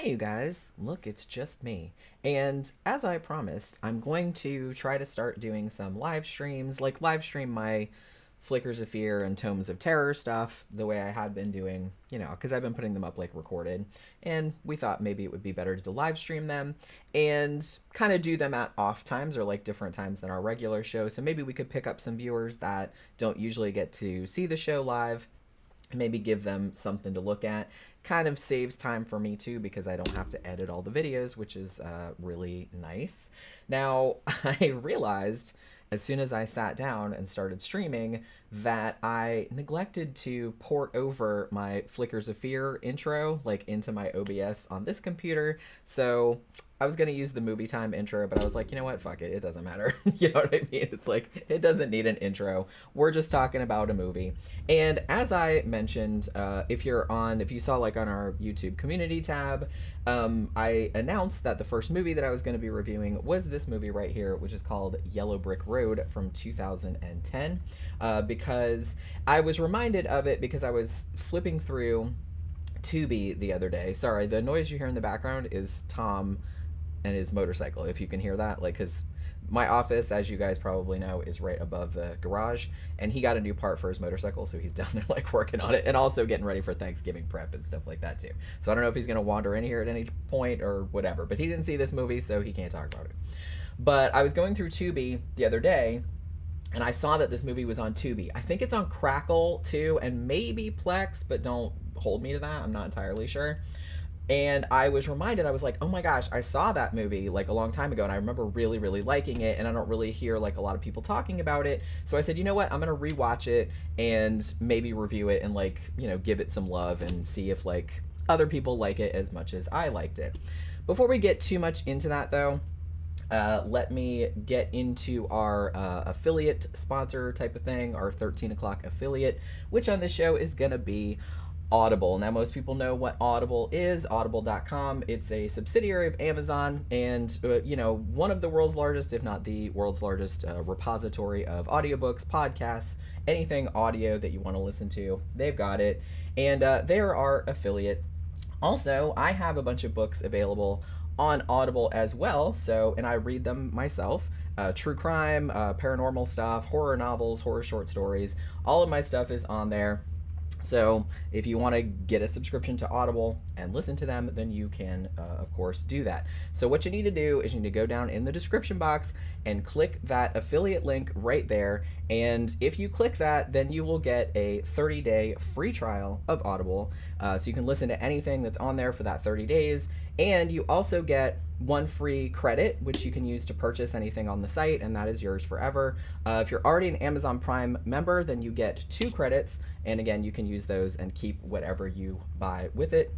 Hey you guys, look, it's just me. And as I promised, I'm going to try to start doing some live streams, like live stream my Flickers of Fear and Tomes of Terror stuff the way I had been doing, because I've been putting them up like recorded. And we thought maybe it would be better to live stream them and kind of do them at off times or like different times than our regular show. So maybe we could pick up some viewers that don't usually get to see the show live, maybe give them something to look at. Kind of saves time for me too because I don't have to edit all the videos, which is really nice. Now, I realized as soon as I sat down and started streaming that I neglected to port over my Flickers of Fear intro like into my OBS on this computer. So I was going to use the movie time intro, but I was like, you know what? Fuck it. It doesn't matter. You know what I mean? It's like, it doesn't need an intro. We're just talking about a movie. And as I mentioned, if you saw like on our YouTube community tab, I announced that the first movie that I was going to be reviewing was this movie right here, which is called Yellowbrickroad from 2010, because I was reminded of it because I was flipping through Tubi the other day. Sorry, the noise you hear in the background is Tom and his motorcycle, if you can hear that, like, because my office, as you guys probably know, is right above the garage, and he got a new part for his motorcycle, so he's down there like working on it and also getting ready for Thanksgiving prep and stuff like that too. So I don't know if he's gonna wander in here at any point or whatever, but he didn't see this movie, so he can't talk about it. But I was going through Tubi the other day and I saw that this movie was on Tubi. I think it's on Crackle too, and maybe Plex, but don't hold me to that, I'm not entirely sure. And I was reminded, I was like, oh my gosh, I saw that movie like a long time ago and I remember really, really liking it, and I don't really hear like a lot of people talking about it. So I said, you know what, I'm gonna rewatch it and maybe review it and like, give it some love and see if like other people like it as much as I liked it. Before we get too much into that though, let me get into our affiliate sponsor type of thing, our 13 o'clock affiliate, which on this show is gonna be Audible. Now, most people know what Audible is, audible.com. It's a subsidiary of Amazon and, one of the world's largest, if not the world's largest repository of audiobooks, podcasts, anything audio that you want to listen to. They've got it. And they're our affiliate. Also, I have a bunch of books available on Audible as well. So, and I read them myself. True crime, paranormal stuff, horror novels, horror short stories. All of my stuff is on there. So if you want to get a subscription to Audible and listen to them, then you can, of course, do that. So what you need to do is you need to go down in the description box and click that affiliate link right there. And if you click that, then you will get a 30-day free trial of Audible. So you can listen to anything that's on there for that 30 days. And you also get one free credit, which you can use to purchase anything on the site, and that is yours forever. If you're already an Amazon Prime member, then you get 2 credits, and again, you can use those and keep whatever you buy with it.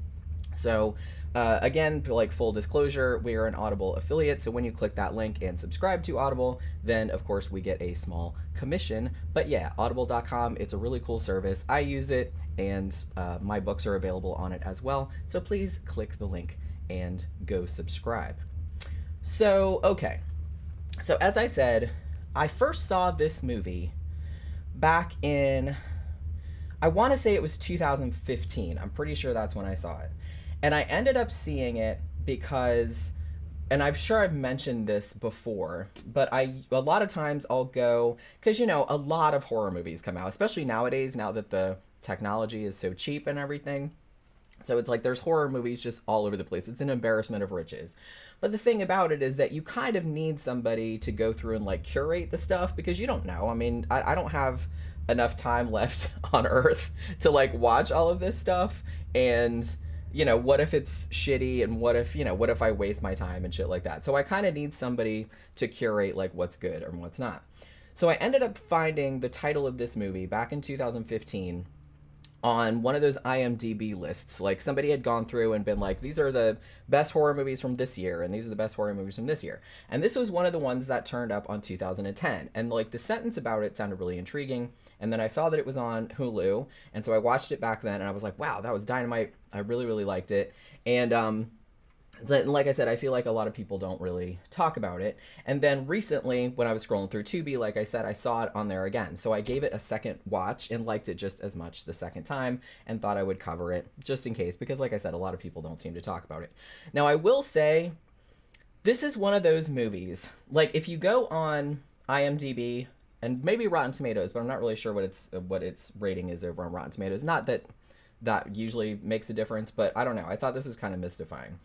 So again, like full disclosure, we are an Audible affiliate, so when you click that link and subscribe to Audible, then of course we get a small commission. But yeah, audible.com, it's a really cool service. I use it, and my books are available on it as well, so please click the link and go subscribe. So, okay. So as I said, I first saw this movie back in, I want to say it was 2015. I'm pretty sure that's when I saw it. And I ended up seeing it because, and I'm sure I've mentioned this before, but a lot of times I'll go, because a lot of horror movies come out, especially nowadays, now that the technology is so cheap and everything. So it's like there's horror movies just all over the place. It's an embarrassment of riches. But the thing about it is that you kind of need somebody to go through and like curate the stuff, because you don't know. I mean, I don't have enough time left on Earth to like watch all of this stuff. And, what if it's shitty, and what if I waste my time and shit like that. So I kind of need somebody to curate like what's good and what's not. So I ended up finding the title of this movie back in 2015 on one of those IMDb lists. Like somebody had gone through and been like, these are the best horror movies from this year, and these are the best horror movies from this year. And this was one of the ones that turned up on 2010. And like the sentence about it sounded really intriguing. And then I saw that it was on Hulu, and so I watched it back then, and I was like, wow, that was dynamite. I really, really liked it. And like I said, I feel like a lot of people don't really talk about it. And then recently, when I was scrolling through Tubi, like I said, I saw it on there again. So I gave it a second watch and liked it just as much the second time and thought I would cover it just in case, because like I said, a lot of people don't seem to talk about it. Now, I will say, this is one of those movies, like if you go on IMDb and maybe Rotten Tomatoes, but I'm not really sure what its rating is over on Rotten Tomatoes. Not that that usually makes a difference, but I don't know. I thought this was kind of mystifying.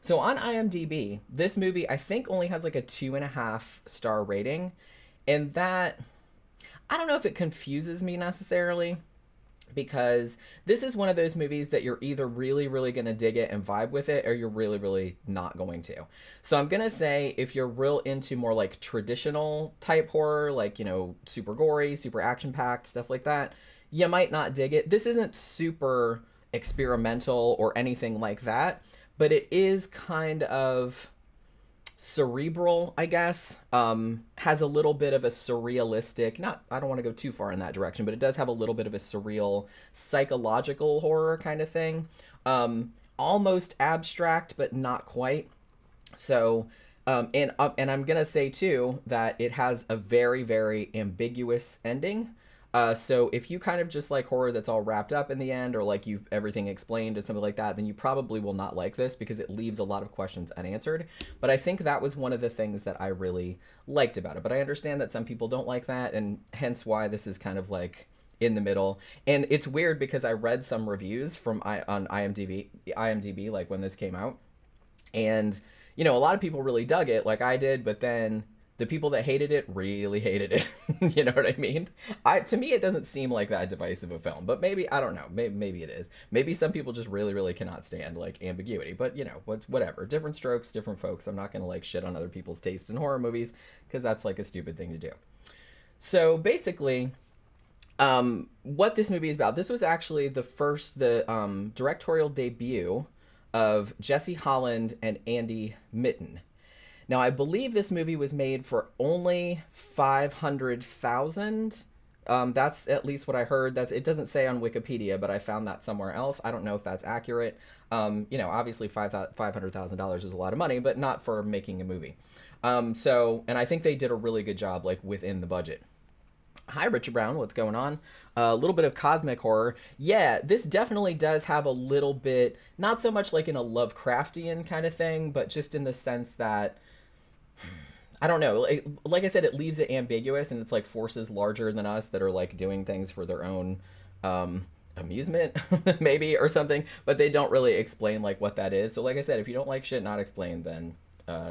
So on IMDb, this movie I think only has like a 2.5-star rating, and that, I don't know if it confuses me necessarily, because this is one of those movies that you're either really, really going to dig it and vibe with it, or you're really, really not going to. So I'm going to say if you're real into more like traditional type horror, like, you know, super gory, super action packed, stuff like that, you might not dig it. This isn't super experimental or anything like that, but it is kind of cerebral, I guess. Has a little bit of a surrealistic, not, I don't want to go too far in that direction, but it does have a little bit of a surreal psychological horror kind of thing. Almost abstract, but not quite. So, and I'm gonna say too that it has a very, very ambiguous ending. So if you kind of just like horror that's all wrapped up in the end, or like you everything explained or something like that, then you probably will not like this because it leaves a lot of questions unanswered. But I think that was one of the things that I really liked about it. But I understand that some people don't like that, and hence why this is kind of like in the middle. And it's weird because I read some reviews on IMDb like when this came out, and you know, a lot of people really dug it like I did, but then the people that hated it really hated it. You know what I mean? To me, it doesn't seem like that divisive a film, but maybe, I don't know. Maybe it is. Maybe some people just really, really cannot stand like ambiguity. But you know, whatever. Different strokes, different folks. I'm not gonna like shit on other people's taste in horror movies because that's like a stupid thing to do. So basically, what this movie is about. This was actually the directorial debut of Jesse Holland and Andy Mitten. Now, I believe this movie was made for only $500,000. That's at least what I heard. It doesn't say on Wikipedia, but I found that somewhere else. I don't know if that's accurate. You know, obviously $500,000 is a lot of money, but not for making a movie. And I think they did a really good job, like within the budget. Hi, Richard Brown. What's going on? A little bit of cosmic horror. Yeah, this definitely does have a little bit, not so much like in a Lovecraftian kind of thing, but just in the sense that, I don't know. Like I said, it leaves it ambiguous, and it's like forces larger than us that are like doing things for their own amusement, maybe, or something. But they don't really explain like what that is. So, like I said, if you don't like shit not explained, then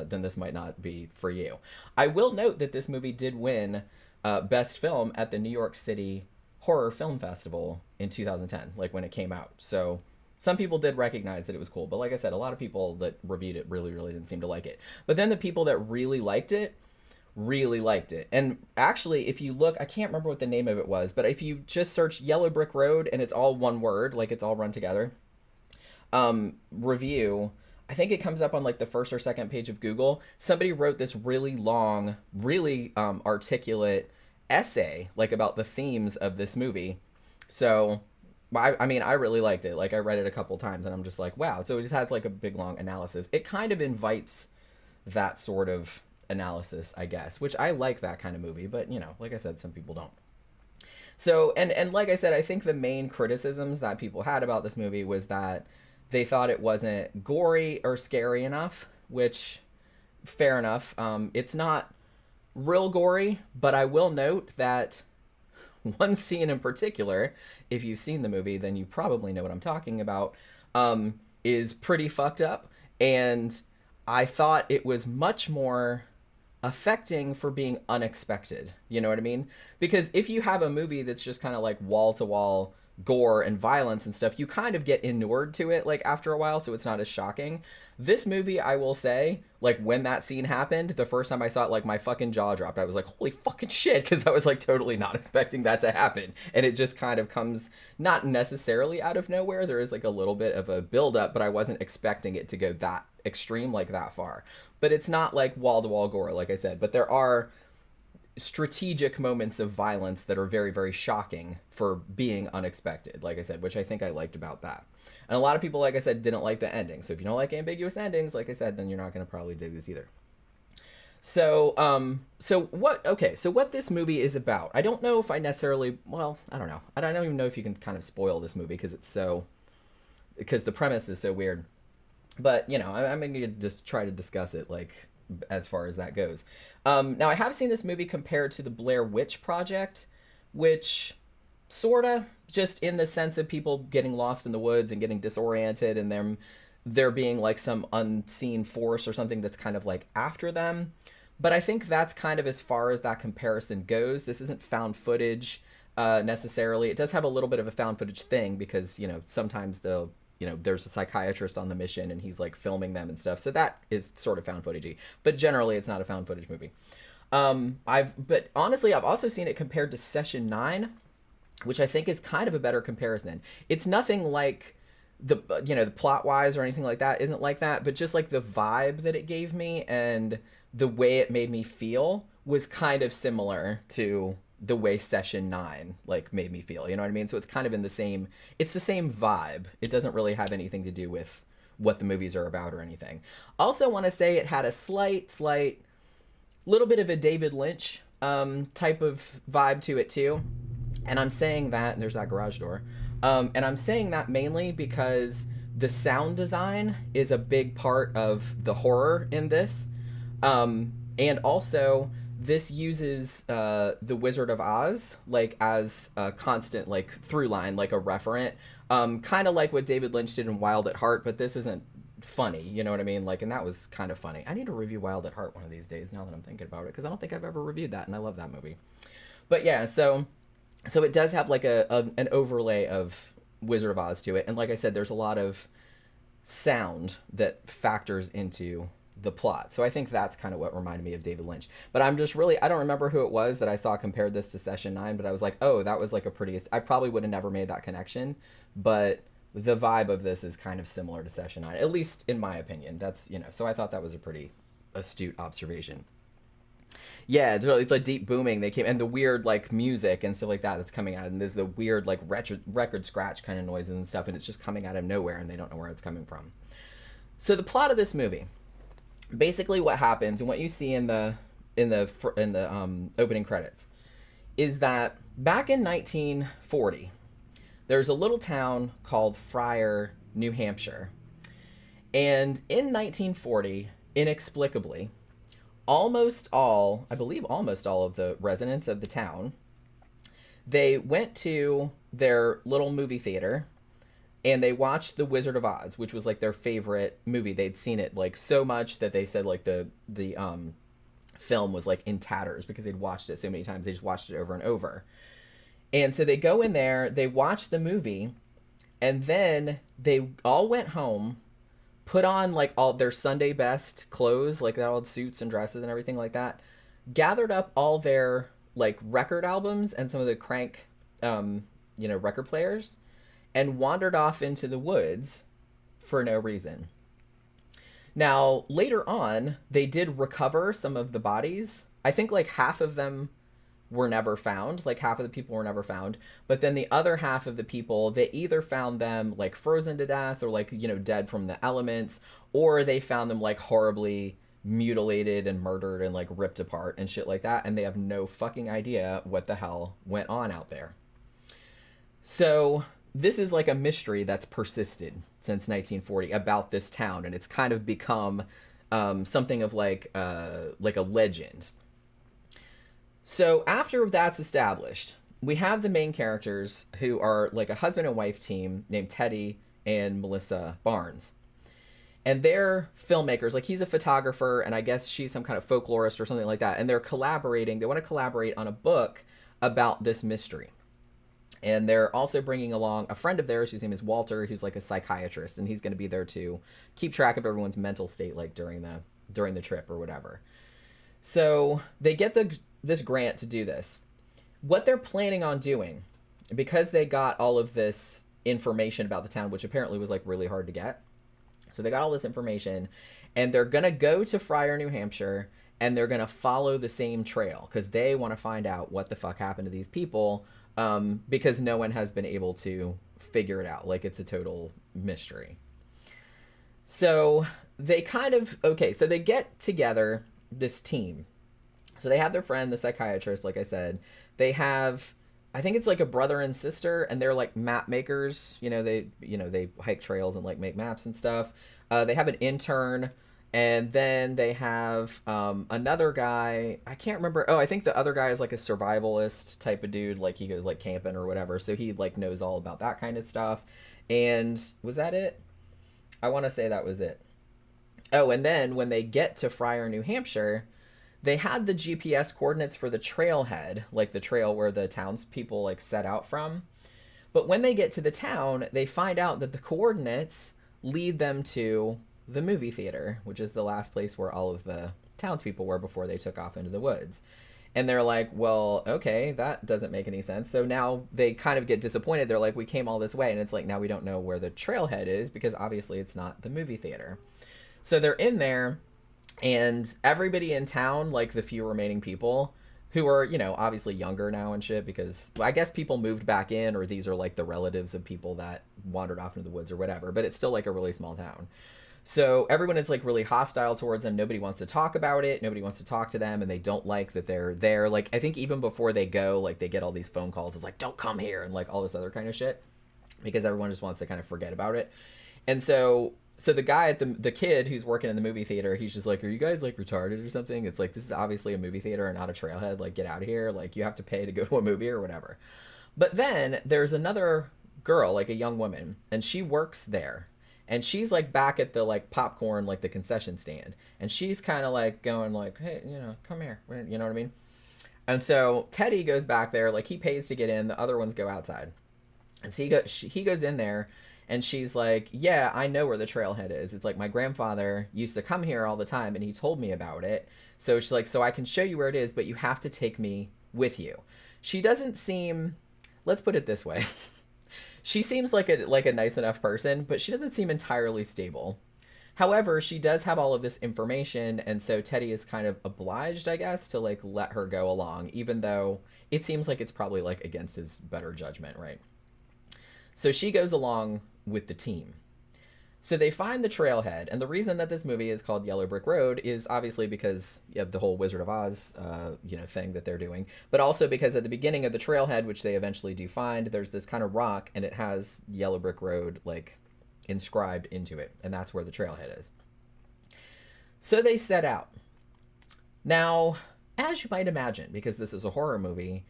this might not be for you. I will note that this movie did win Best Film at the New York City Horror Film Festival in 2010, like when it came out. So some people did recognize that it was cool, but like I said, a lot of people that reviewed it really, really didn't seem to like it. But then the people that really liked it. And actually, if you look, I can't remember what the name of it was, but if you just search Yellowbrickroad, and it's all one word, like it's all run together, review, I think it comes up on like the first or second page of Google. Somebody wrote this really long, really articulate essay like about the themes of this movie. So I mean, I really liked it. Like, I read it a couple times, and I'm just like, wow. So it just has like a big long analysis. It kind of invites that sort of analysis, I guess, which I like that kind of movie. But you know, like I said, some people don't. So and like I said, I think the main criticisms that people had about this movie was that they thought it wasn't gory or scary enough, which, fair enough. It's not real gory, but I will note that one scene in particular, if you've seen the movie, then you probably know what I'm talking about, is pretty fucked up. And I thought it was much more affecting for being unexpected. You know what I mean? Because if you have a movie that's just kind of like wall to wall gore and violence and stuff, you kind of get inured to it like after a while, so it's not as shocking. This movie, I will say, like when that scene happened, the first time I saw it, like my fucking jaw dropped. I was like, holy fucking shit, because I was like totally not expecting that to happen. And it just kind of comes not necessarily out of nowhere. There is like a little bit of a build up, but I wasn't expecting it to go that extreme, like that far. But it's not like wall to wall gore, like I said. But there are strategic moments of violence that are very, very shocking for being unexpected, like I said, which I think I liked about that. And a lot of people, like I said, didn't like the ending. So if you don't like ambiguous endings, like I said, then you're not going to probably dig this either. So what this movie is about, I don't know if I necessarily, well, I don't know. I don't even know if you can kind of spoil this movie because the premise is so weird. But, I'm going to just try to discuss it, like, as far as that goes. Now, I have seen this movie compared to the Blair Witch Project, which sorta, just in the sense of people getting lost in the woods and getting disoriented and there being, like, some unseen force or something that's kind of, like, after them. But I think that's kind of as far as that comparison goes. This isn't found footage necessarily. It does have a little bit of a found footage thing because, sometimes there's a psychiatrist on the mission and he's like filming them and stuff. So that is sort of found footagey. But generally, it's not a found footage movie. But honestly, I've also seen it compared to Session 9, which I think is kind of a better comparison. It's nothing like the plot wise or anything like that isn't like that, but just like the vibe that it gave me and the way it made me feel was kind of similar to the way Session 9 like made me feel, you know what I mean? So it's kind of the same vibe. It doesn't really have anything to do with what the movies are about or anything. Also want to say it had a slight little bit of a David Lynch type of vibe to it too. And I'm saying that, there's that garage door. And I'm saying that mainly because the sound design is a big part of the horror in this. And also, this uses the Wizard of Oz like as a constant like through line, like a referent, kind of like what David Lynch did in Wild at Heart, but this isn't funny, you know what I mean? Like, and that was kind of funny. I need to review Wild at Heart one of these days now that I'm thinking about it, because I don't think I've ever reviewed that, and I love that movie. But yeah, so it does have like an overlay of Wizard of Oz to it, and like I said, there's a lot of sound that factors into the plot. So I think that's kind of what reminded me of David Lynch. But I don't remember who it was that I saw compared this to Session 9, but I was like, oh, that was like I probably would have never made that connection, but the vibe of this is kind of similar to Session 9, at least in my opinion. That's, so I thought that was a pretty astute observation. Yeah, it's like deep booming. They came, and the weird like music and stuff like that that's coming out, and there's the weird like record scratch kind of noises and stuff, and it's just coming out of nowhere, and they don't know where it's coming from. So the plot of this movie, basically what happens and what you see in the opening credits is that back in 1940, there's a little town called Friar, New Hampshire, and in 1940, inexplicably, almost all of the residents of the town, they went to their little movie theater and they watched The Wizard of Oz, which was like their favorite movie. They'd seen it like so much that they said like the film was like in tatters because they'd watched it so many times. They just watched it over and over. And so they go in there, they watch the movie, and then they all went home, put on like all their Sunday best clothes, like all suits and dresses and everything like that, gathered up all their like record albums and some of the crank record players, and wandered off into the woods for no reason. Now, later on, they did recover some of the bodies. I think like half of them were never found. Like half of the people were never found. But then the other half of the people, they either found them like frozen to death or like, dead from the elements, or they found them like horribly mutilated and murdered and like ripped apart and shit like that. And they have no fucking idea what the hell went on out there. So this is like a mystery that's persisted since 1940 about this town, and it's kind of become something of like a legend. So after that's established, we have the main characters who are like a husband and wife team named Teddy and Melissa Barnes. And they're filmmakers. Like, he's a photographer, and I guess she's some kind of folklorist or something like that. And they're collaborating. They want to collaborate on a book about this mystery. And they're also bringing along a friend of theirs whose name is Walter, who's like a psychiatrist, and he's going to be there to keep track of everyone's mental state, like during the trip or whatever. So they get this grant to do this. What they're planning on doing, because they got all of this information about the town, which apparently was like really hard to get. So they got all this information, and they're going to go to Friar, New Hampshire, and they're going to follow the same trail because they want to find out what the fuck happened to these people, because no one has been able to figure it out. Like, it's a total mystery. So they kind of, okay, so they get together, this team. So they have their friend, the psychiatrist, like I said. They have, I think it's like a brother and sister, and they're like map makers. They hike trails and like make maps and stuff. They have an intern, and then they have another guy. I can't remember. Oh, I think the other guy is like a survivalist type of dude. Like, he goes like camping or whatever, so he like knows all about that kind of stuff. And was that it? I want to say that was it. Oh, and then when they get to Friar, New Hampshire, they had the GPS coordinates for the trailhead, like the trail where the townspeople like set out from. But when they get to the town, they find out that the coordinates lead them to the movie theater, which is the last place where all of the townspeople were before they took off into the woods. And they're like, well, okay, that doesn't make any sense. So now they kind of get disappointed. They're like, we came all this way. And it's like, now we don't know where the trailhead is because obviously it's not the movie theater. So they're in there, and everybody in town, like the few remaining people who are, obviously younger now and shit, because I guess people moved back in, or these are like the relatives of people that wandered off into the woods or whatever, but it's still like a really small town. So everyone is like really hostile towards them. Nobody wants to talk about it. Nobody wants to talk to them, and they don't like that they're there. Like, I think even before they go, like they get all these phone calls. It's like, don't come here, and like all this other kind of shit, because everyone just wants to kind of forget about it. And so the guy at the kid who's working in the movie theater, he's just like, are you guys like retarded or something? It's like, this is obviously a movie theater and not a trailhead. Like, get out of here. Like, you have to pay to go to a movie or whatever. But then there's another girl, like a young woman, and she works there. And she's like back at the like popcorn, like the concession stand. And she's kind of like going like, hey, come here. You know what I mean? And so Teddy goes back there, like he pays to get in. The other ones go outside. And so he goes in there. And she's like, yeah, I know where the trailhead is. It's like, my grandfather used to come here all the time, and he told me about it. So she's like, so I can show you where it is, but you have to take me with you. She doesn't seem, let's put it this way. She seems like a nice enough person, but she doesn't seem entirely stable. However, she does have all of this information, and so Teddy is kind of obliged, I guess, to like let her go along, even though it seems like it's probably like against his better judgment, right? So she goes along with the team. So they find the trailhead, and the reason that this movie is called Yellowbrickroad is obviously because of the whole Wizard of Oz, thing that they're doing, but also because at the beginning of the trailhead, which they eventually do find, there's this kind of rock, and it has Yellowbrickroad like inscribed into it, and that's where the trailhead is. So they set out. Now, as you might imagine, because this is a horror movie,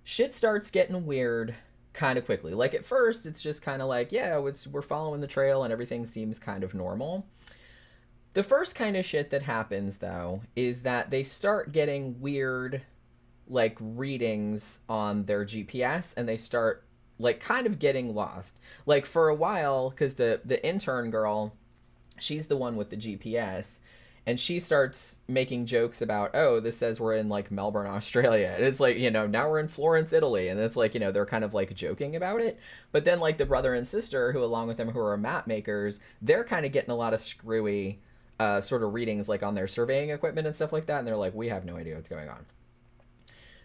shit starts getting weird kind of quickly. Like, at first it's just kind of like, yeah, we're following the trail and everything seems kind of normal. The first kind of shit that happens, though, is that they start getting weird like readings on their GPS, and they start like kind of getting lost. Like, for a while, because the intern girl, she's the one with the GPS, and she starts making jokes about, oh, this says we're in like Melbourne, Australia. And it's like, now we're in Florence, Italy. And it's like, they're kind of like joking about it. But then like the brother and sister who, along with them, who are map makers, they're kind of getting a lot of screwy sort of readings like on their surveying equipment and stuff like that. And they're like, we have no idea what's going on.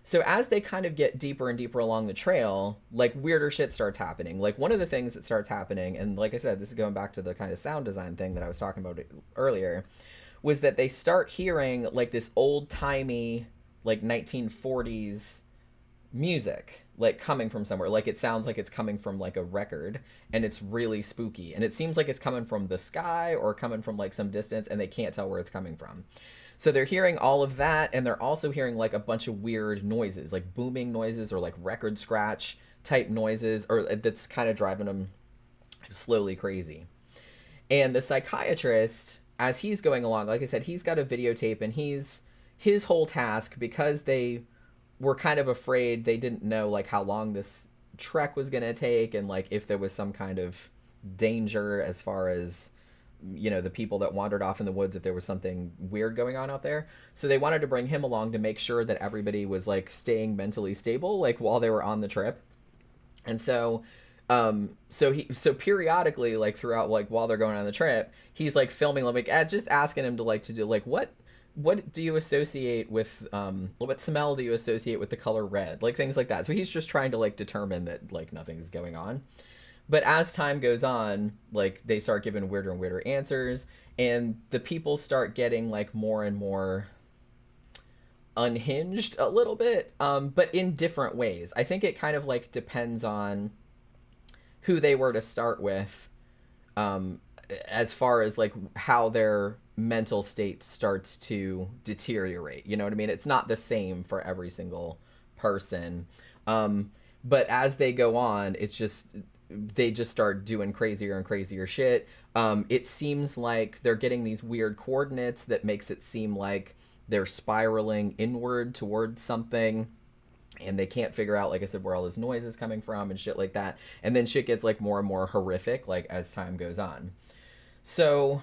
So as they kind of get deeper and deeper along the trail, like weirder shit starts happening. Like, one of the things that starts happening, and like I said, this is going back to the kind of sound design thing that I was talking about earlier, was that they start hearing like this old-timey like 1940s music like coming from somewhere. Like, it sounds like it's coming from like a record, and it's really spooky, and it seems like it's coming from the sky or coming from like some distance, and they can't tell where it's coming from. So they're hearing all of that, and they're also hearing like a bunch of weird noises, like booming noises or like record scratch type noises, or that's kind of driving them slowly crazy. And the psychiatrist, as he's going along, like I said, he's got a videotape, and his whole task, because they were kind of afraid, they didn't know like how long this trek was going to take, and like if there was some kind of danger as far as, the people that wandered off in the woods, if there was something weird going on out there. So they wanted to bring him along to make sure that everybody was like staying mentally stable, like while they were on the trip. And so so periodically, like throughout, like while they're going on the trip, he's like filming, like just asking him to do like, what what do you associate with what smell do you associate with the color red, like things like that. So he's just trying to like determine that like nothing's going on. But as time goes on, like they start giving weirder and weirder answers, and the people start getting like more and more unhinged a little bit, but in different ways. I think it kind of like depends on who they were to start with, um, as far as like how their mental state starts to deteriorate. You know what I mean? It's not the same for every single person. But as they go on, it's just they just start doing crazier and crazier shit. It seems like they're getting these weird coordinates that makes it seem like they're spiraling inward towards something, and they can't figure out, like I said, where all this noise is coming from and shit like that. And then shit gets like more and more horrific like as time goes on. So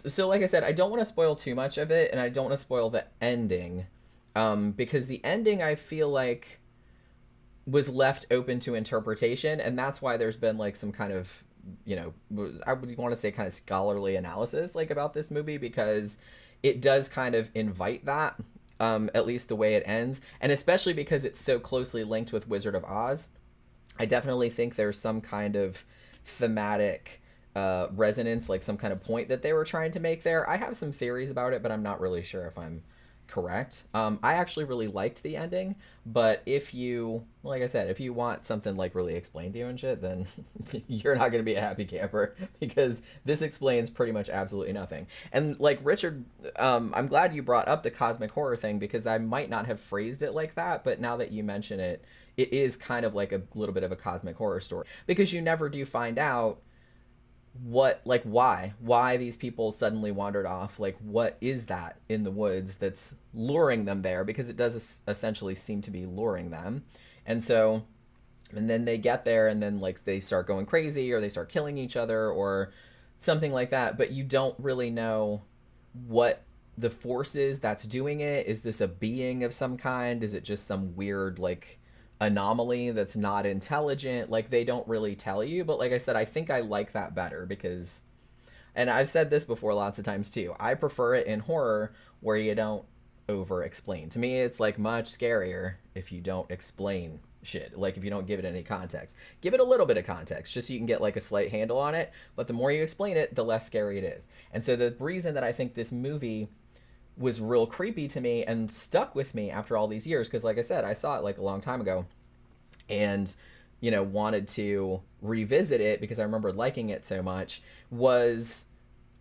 so like I said, I don't want to spoil too much of it, and I don't want to spoil the ending, because the ending I feel like was left open to interpretation, and that's why there's been like some kind of, you know, I would want to say kind of scholarly analysis like about this movie, because it does kind of invite that, at least the way it ends, and especially because it's so closely linked with Wizard of Oz. I definitely think there's some kind of thematic resonance, like some kind of point that they were trying to make there. I have some theories about it, but I'm not really sure if I'm correct. I actually really liked the ending, but if you, like I said, if you want something like really explained to you and shit, then you're not going to be a happy camper, because this explains pretty much absolutely nothing. And like Richard, I'm glad you brought up the cosmic horror thing, because I might not have phrased it like that, but now that you mention it, it is kind of like a little bit of a cosmic horror story, because you never do find out what, like, why these people suddenly wandered off. Like, what is that in the woods that's luring them there, because it does essentially seem to be luring them. And so, and then they get there, and then like they start going crazy, or they start killing each other, or something like that, but you don't really know what the force is that's doing it. Is this a being of some kind? Is it just some weird like anomaly that's not intelligent? Like, they don't really tell you. But like I said, I think I like that better, because, and I've said this before lots of times too, I prefer it in horror where you don't over explain. To me, it's like much scarier if you don't explain shit, like if you don't give it any context. Give it a little bit of context just so you can get like a slight handle on it, but the more you explain it, the less scary it is. And so the reason that I think this movie was real creepy to me and stuck with me after all these years, because like I said, I saw it like a long time ago, and you know, wanted to revisit it because I remember liking it so much, was,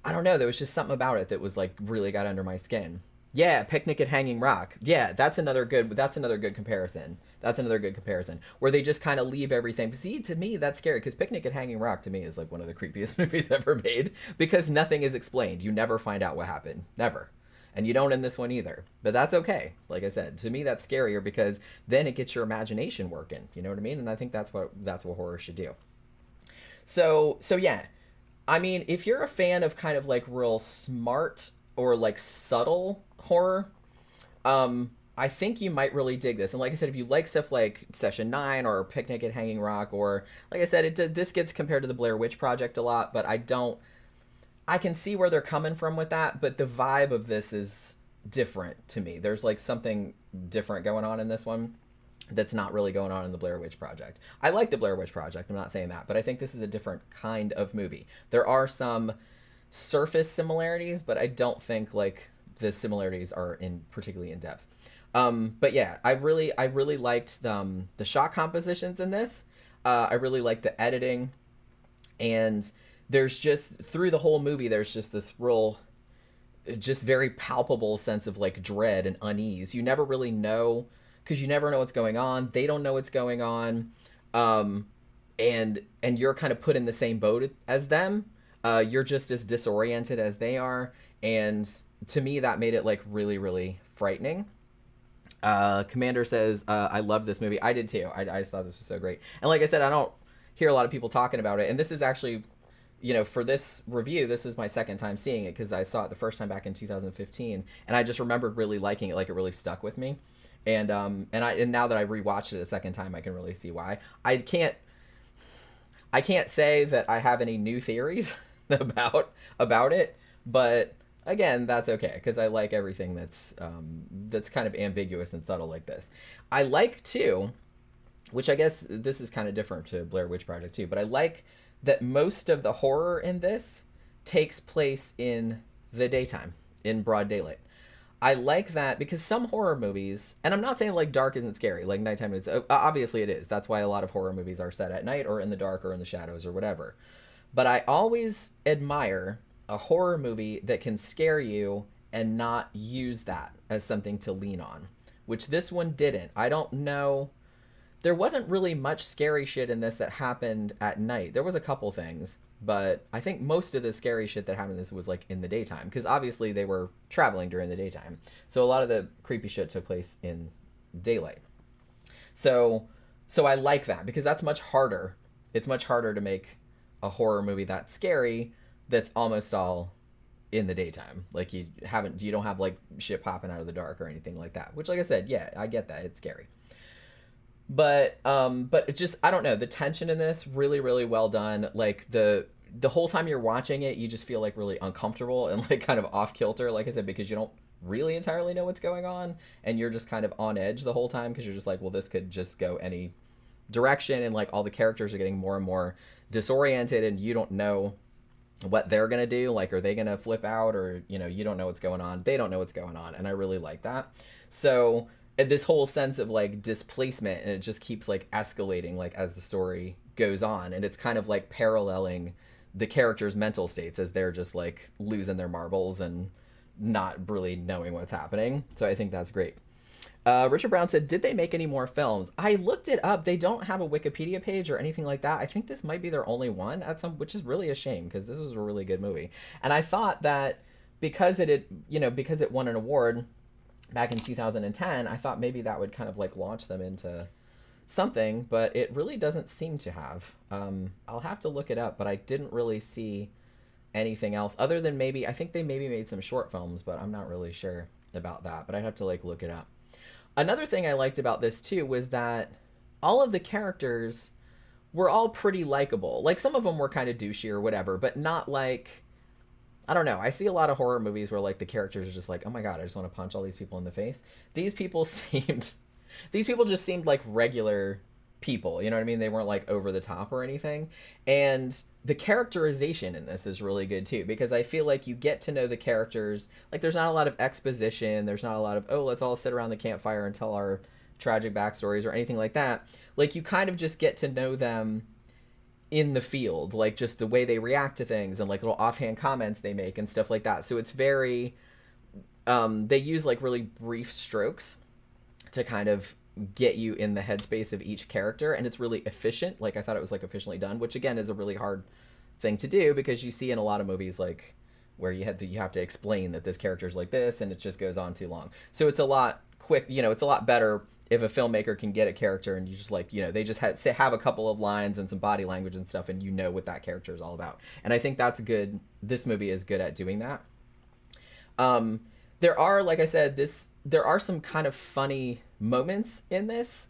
I don't know, there was just something about it that was like really got under my skin. Yeah, Picnic at Hanging Rock. Yeah, that's another good comparison. That's another good comparison, where they just kind of leave everything. See, to me, that's scary, because Picnic at Hanging Rock to me is like one of the creepiest movies ever made, because nothing is explained. You never find out what happened. Never. And you don't in this one either. But that's okay. Like I said, to me that's scarier, because then it gets your imagination working. You know what I mean? And I think that's what horror should do. So yeah. I mean, if you're a fan of kind of like real smart or like subtle horror, I think you might really dig this. And like I said, if you like stuff like Session 9 or Picnic at Hanging Rock, or like I said, this gets compared to the Blair Witch Project a lot, but I can see where they're coming from with that, but the vibe of this is different to me. There's like something different going on in this one that's not really going on in the Blair Witch Project. I like the Blair Witch Project, I'm not saying that, but I think this is a different kind of movie. There are some surface similarities, but I don't think like the similarities are in particularly in depth. But yeah, I really liked the shot compositions in this. I really liked the editing, and there's just, through the whole movie, there's just this real, just very palpable sense of like dread and unease. You never really know, because you never know what's going on. They don't know what's going on. And you're kind of put in the same boat as them. You're just as disoriented as they are. And to me, that made it like really, really frightening. Commander says, I love this movie. I did too. I just thought this was so great. And like I said, I don't hear a lot of people talking about it. And this is actually, you know, for this review, this is my second time seeing it, because I saw it the first time back in 2015, and I just remembered really liking it. Like, it really stuck with me. And now that I rewatched it a second time, I can really see why. I can't say that I have any new theories about it, but Again, that's okay because I like everything that's kind of ambiguous and subtle like this. I like too, which I guess this is kind of different to Blair Witch Project too, but I like that most of the horror in this takes place in the daytime, in broad daylight. I like that because some horror movies, and I'm not saying like dark isn't scary, like nighttime, it's obviously it is. That's why a lot of horror movies are set at night or in the dark or in the shadows or whatever. But I always admire a horror movie that can scare you and not use that as something to lean on, which this one didn't. I don't know. There wasn't really much scary shit in this that happened at night. There was a couple things, but I think most of the scary shit that happened in this was like in the daytime because obviously they were traveling during the daytime. So a lot of the creepy shit took place in daylight. So so I like that because that's much harder. It's much harder to make a horror movie that scary that's almost all in the daytime. Like you don't have like shit popping out of the dark or anything like that. Which like I said, yeah, I get that. It's scary. But it's just I don't know, the tension in this really really well done. Like the whole time you're watching it, you just feel like really uncomfortable and like kind of off kilter, like I said, because you don't really entirely know what's going on and you're just kind of on edge the whole time because you're just like, well, this could just go any direction and like all the characters are getting more and more disoriented and you don't know what they're gonna do. Like, are they gonna flip out or you don't know what's going on, they don't know what's going on, and I really like that. So this whole sense of like displacement and it just keeps like escalating like as the story goes on and it's kind of like paralleling the characters' mental states as they're just like losing their marbles and not really knowing what's happening. So I think that's great. Richard Brown said, did they make any more films? I looked it up. They don't have a Wikipedia page or anything like that. I think this might be their only one at some, which is really a shame because this was a really good movie. And I thought that because it had, because it won an award back in 2010, I thought maybe that would kind of like launch them into something, but it really doesn't seem to have. I'll have to look it up, but I didn't really see anything else other than maybe, I think they maybe made some short films, but I'm not really sure about that, but I'd have to like look it up. Another thing I liked about this too was that all of the characters were all pretty likable. Like some of them were kind of douchey or whatever, but not like, I don't know. I see a lot of horror movies where like the characters are just like, oh my god, I just want to punch all these people in the face. These people seemed, these people just seemed like regular people. You know what I mean? They weren't like over the top or anything. And the characterization in this is really good too because I feel like you get to know the characters. Like there's not a lot of exposition. There's not a lot of, oh, let's all sit around the campfire and tell our tragic backstories or anything like that. Like you kind of just get to know them in the field, like just the way they react to things and like little offhand comments they make and stuff like that. So it's very they use like really brief strokes to kind of get you in the headspace of each character, and it's really efficient. Like I thought it was like efficiently done, which again is a really hard thing to do because you see in a lot of movies like where you have to explain that this character's like this and it just goes on too long. So it's a lot quick, it's a lot better if a filmmaker can get a character and you just like, they just have a couple of lines and some body language and stuff and you know what that character is all about. And I think that's good. This movie is good at doing that. There are, like I said, there are some kind of funny moments in this.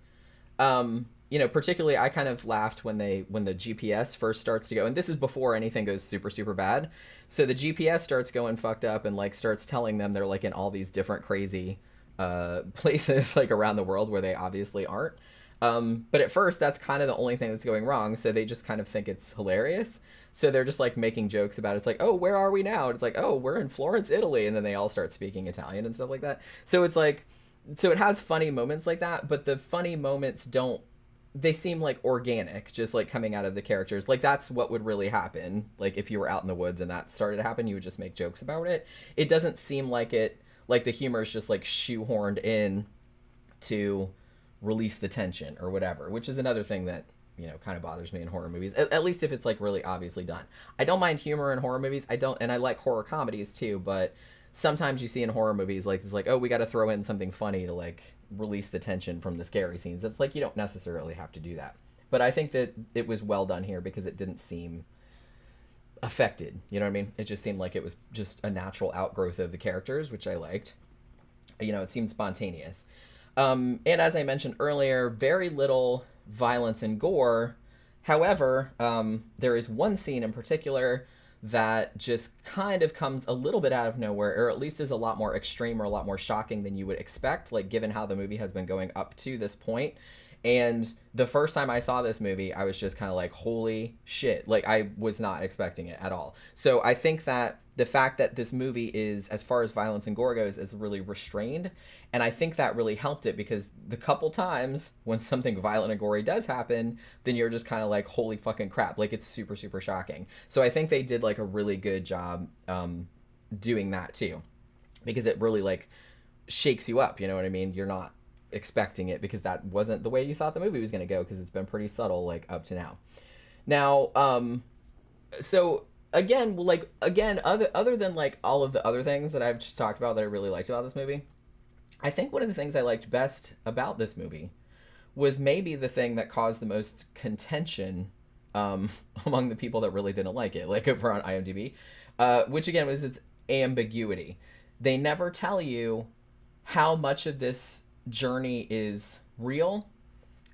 Particularly I kind of laughed when the GPS first starts to go, and this is before anything goes super, super bad. So the GPS starts going fucked up and like starts telling them they're like in all these different crazy places like around the world where they obviously aren't. But at first that's kind of the only thing that's going wrong. So they just kind of think it's hilarious. So they're just like making jokes about it. It's like, oh, where are we now? And it's like, oh, we're in Florence, Italy. And then they all start speaking Italian and stuff like that. So it's like, so it has funny moments like that, but the funny moments they seem like organic, just like coming out of the characters. Like that's what would really happen. Like if you were out in the woods and that started to happen, you would just make jokes about it. It doesn't seem like like the humor is just like shoehorned in to release the tension or whatever, which is another thing that kind of bothers me in horror movies, at least if it's like really obviously done. I don't mind humor in horror movies. And I like horror comedies too, but sometimes you see in horror movies like it's like, oh, we got to throw in something funny to like release the tension from the scary scenes. It's like you don't necessarily have to do that, but I think that it was well done here because it didn't seem affected. You know what I mean? It just seemed like it was just a natural outgrowth of the characters, which I liked. It seemed spontaneous. And as I mentioned earlier, very little violence and gore. However, there is one scene in particular that just kind of comes a little bit out of nowhere, or at least is a lot more extreme or a lot more shocking than you would expect, like given how the movie has been going up to this point. And the first time I saw this movie, I was just kind of like, holy shit. Like, I was not expecting it at all. So I think that the fact that this movie is, as far as violence and gore goes, is really restrained. And I think that really helped it, because the couple times when something violent and gory does happen, then you're just kind of like, holy fucking crap. Like, it's super, super shocking. So I think they did like a really good job doing that too, because it really like shakes you up. You know what I mean? You're not expecting it, because that wasn't the way you thought the movie was going to go, because it's been pretty subtle like up to now. So again, other than like all of the other things that I've just talked about that I really liked about this movie, I think one of the things I liked best about this movie was maybe the thing that caused the most contention among the people that really didn't like it, like over on IMDb, which again was its ambiguity. They never tell you how much of this journey is real,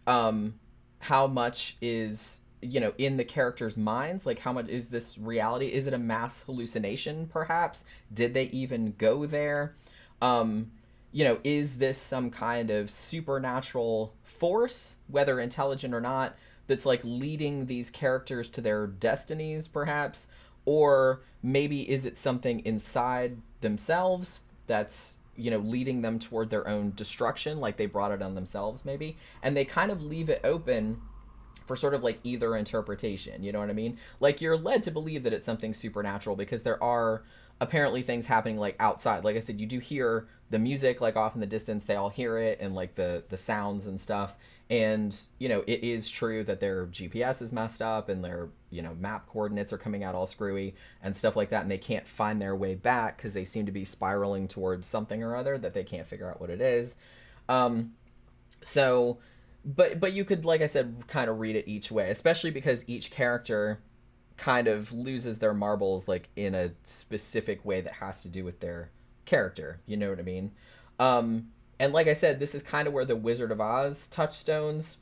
how much is, you know, in the characters' minds, like how much is this reality, is it a mass hallucination, perhaps, did they even go there, you know, is this some kind of supernatural force, whether intelligent or not, that's like leading these characters to their destinies, perhaps, or maybe is it something inside themselves that's, you know, leading them toward their own destruction, like they brought it on themselves maybe. And they kind of leave it open for sort of like either interpretation, you know what I mean? Like, you're led to believe that it's something supernatural because there are apparently things happening like outside. Like I said, you do hear the music like off in the distance, they all hear it, and like the sounds and stuff. And, you know, it is true that their GPS is messed up and their, you know, map coordinates are coming out all screwy and stuff like that, and they can't find their way back because they seem to be spiraling towards something or other that they can't figure out what it is. So but you could, like I said, kind of read it each way, especially because each character kind of loses their marbles like in a specific way that has to do with their character, you know what I mean? And like I said, this is kind of where the Wizard of Oz touchstones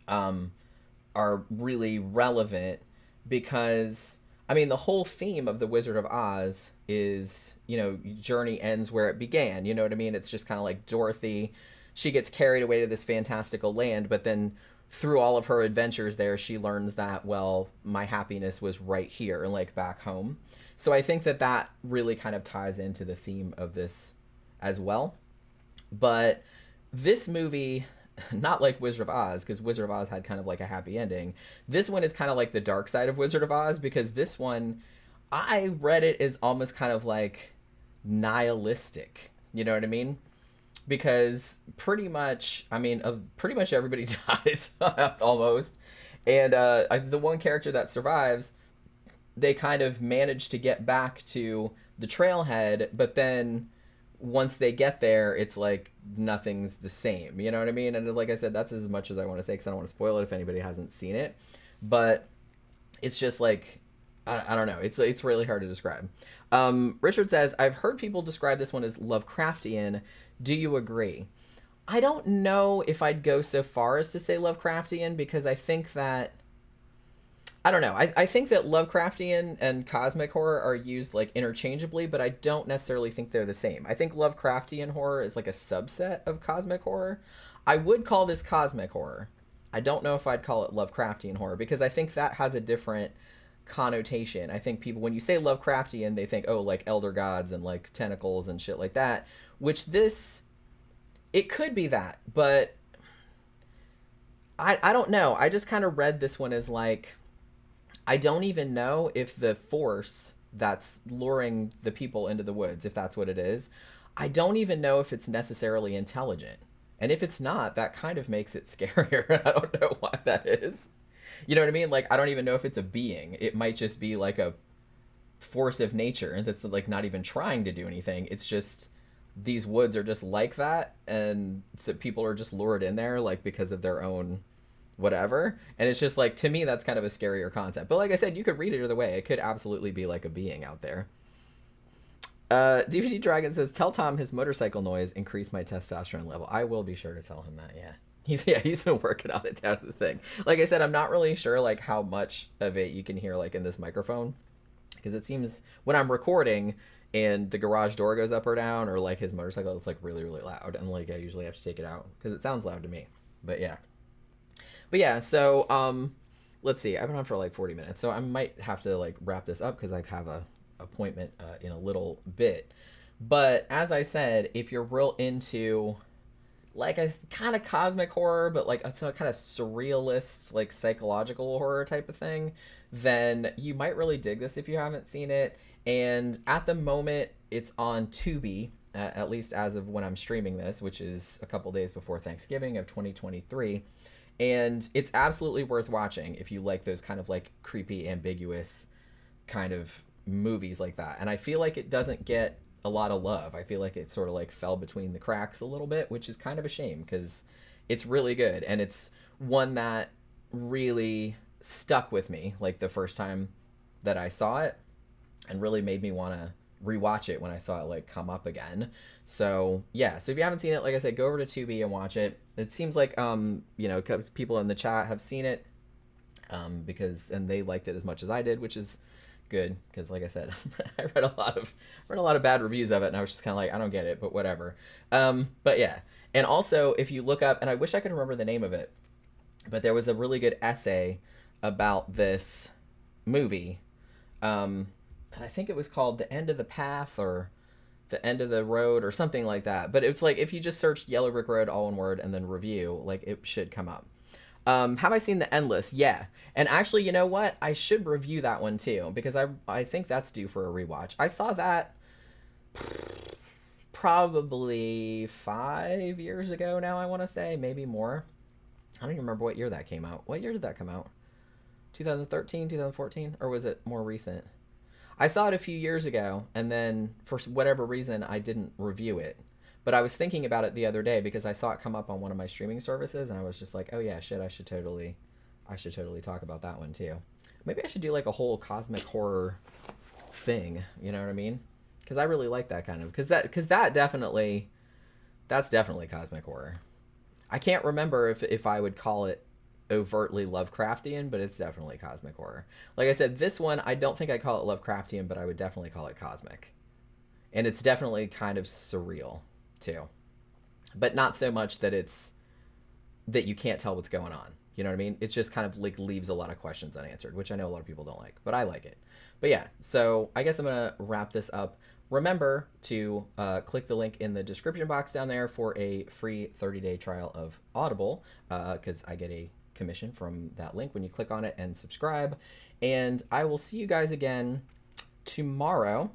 are really relevant, because I mean the whole theme of the Wizard of Oz is, you know, journey ends where it began, you know what I mean? It's just kind of like Dorothy, she gets carried away to this fantastical land, but then through all of her adventures there, she learns that, well, my happiness was right here, like back home. So I think that that really kind of ties into the theme of this as well. But this movie, not like Wizard of Oz, because Wizard of Oz had kind of like a happy ending. This one is kind of like the dark side of Wizard of Oz, because this one, I read it as almost kind of like nihilistic. You know what I mean? Because pretty much, I mean, pretty much everybody dies, almost. And the one character that survives, they kind of manage to get back to the trailhead, but then once they get there, it's like nothing's the same. You know what I mean? And like I said, that's as much as I want to say, because I don't want to spoil it if anybody hasn't seen it. But it's just like, I don't know. It's really hard to describe. Richard says, I've heard people describe this one as Lovecraftian. Do you agree? I don't know if I'd go so far as to say Lovecraftian, because I think that, I don't know. I think that Lovecraftian and cosmic horror are used like interchangeably, but I don't necessarily think they're the same. I think Lovecraftian horror is like a subset of cosmic horror. I would call this cosmic horror. I don't know if I'd call it Lovecraftian horror, because I think that has a different connotation. I think people, when you say Lovecraftian, they think, oh, like elder gods and like tentacles and shit like that, which this, it could be that, but I don't know. I just kind of read this one as like, I don't even know if the force that's luring the people into the woods, if that's what it is, I don't even know if it's necessarily intelligent. And if it's not, that kind of makes it scarier. I don't know why that is. You know what I mean? Like, I don't even know if it's a being. It might just be like a force of nature that's like not even trying to do anything. It's just, these woods are just like that, and so people are just lured in there like because of their own whatever. And it's just like, to me, that's kind of a scarier concept. But like I said, you could read it either way. It could absolutely be like a being out there. DVD Dragon says, tell Tom his motorcycle noise increased my testosterone level. I will be sure to tell him that. He's been working on it down to the thing. Like I said, I'm not really sure like how much of it you can hear like in this microphone, because it seems when I'm recording and the garage door goes up or down, or like his motorcycle, it's like really really loud, and like I usually have to take it out because it sounds loud to me. But yeah, so let's see. I've been on for like 40 minutes, so I might have to like wrap this up because I have a appointment in a little bit. But as I said, if you're real into like a kind of cosmic horror, but like a kind of surrealist, like psychological horror type of thing, then you might really dig this if you haven't seen it. And at the moment, it's on Tubi, at least as of when I'm streaming this, which is a couple days before Thanksgiving of 2023. And it's absolutely worth watching if you like those kind of like creepy, ambiguous kind of movies like that. And I feel like it doesn't get a lot of love. I feel like it sort of like fell between the cracks a little bit, which is kind of a shame because it's really good. And it's one that really stuck with me like the first time that I saw it, and really made me want to rewatch it when I saw it like come up again. So yeah, so if you haven't seen it, like I said, go over to Tubi and watch it. It seems like people in the chat have seen it and they liked it as much as I did, which is good because like I said, I read a lot of bad reviews of it, and I was just kind of like, I don't get it, but whatever. But yeah, and also if you look up, and I wish I could remember the name of it, but there was a really good essay about this movie, and I think it was called The End of the Path or The End of the Road or something like that. But it's like if you just search Yellowbrickroad all in word and then review, like it should come up. Have I seen The Endless? Yeah. And actually, you know what? I should review that one too, because I think that's due for a rewatch. I saw that probably 5 years ago now, I want to say. Maybe more. I don't even remember what year that came out. What year did that come out? 2013, 2014? Or was it more recent? I saw it a few years ago, and then for whatever reason, I didn't review it. But I was thinking about it the other day because I saw it come up on one of my streaming services, and I was just like, oh yeah, shit, I should totally talk about that one too. Maybe I should do like a whole cosmic horror thing, you know what I mean? Because I really like that kind of, because that's definitely cosmic horror. I can't remember if I would call it overtly Lovecraftian, but it's definitely cosmic horror. Like I said, this one, I don't think I call it Lovecraftian, but I would definitely call it cosmic. And it's definitely kind of surreal too, but not so much that that you can't tell what's going on. You know what I mean? It's just kind of like leaves a lot of questions unanswered, which I know a lot of people don't like, but I like it. But yeah, so I guess I'm gonna wrap this up. Remember to click the link in the description box down there for a free 30-day trial of Audible, because I get a commission from that link when you click on it, and subscribe. And I will see you guys again tomorrow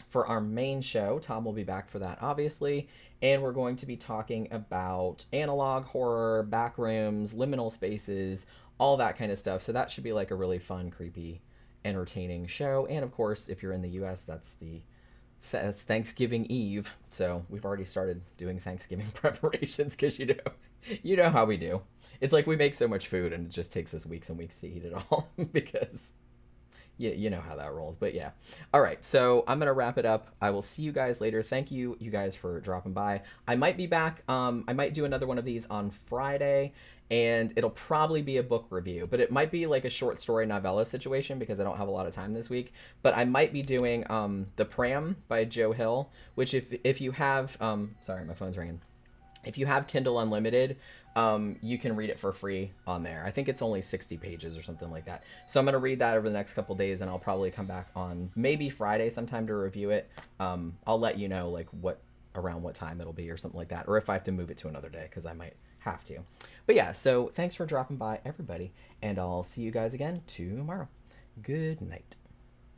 for our main show. Tom will be back for that, obviously, and we're going to be talking about analog horror, backrooms, liminal spaces, all that kind of stuff. So that should be like a really fun, creepy, entertaining show. And of course, if you're in the US, that's Thanksgiving Eve. So we've already started doing Thanksgiving preparations because you know how we do. It's like we make so much food and it just takes us weeks and weeks to eat it all because you know how that rolls. But yeah. All right. So I'm going to wrap it up. I will see you guys later. Thank you guys for dropping by. I might be back. I might do another one of these on Friday, and it'll probably be a book review, but it might be like a short story novella situation because I don't have a lot of time this week. But I might be doing The Pram by Joe Hill, which if you have, sorry, my phone's ringing. If you have Kindle Unlimited, you can read it for free on there. I think it's only 60 pages or something like that. So I'm going to read that over the next couple days, and I'll probably come back on maybe Friday sometime to review it. I'll let you know like around what time it'll be or something like that, or if I have to move it to another day, because I might have to. But yeah, so thanks for dropping by, everybody, and I'll see you guys again tomorrow. Good night.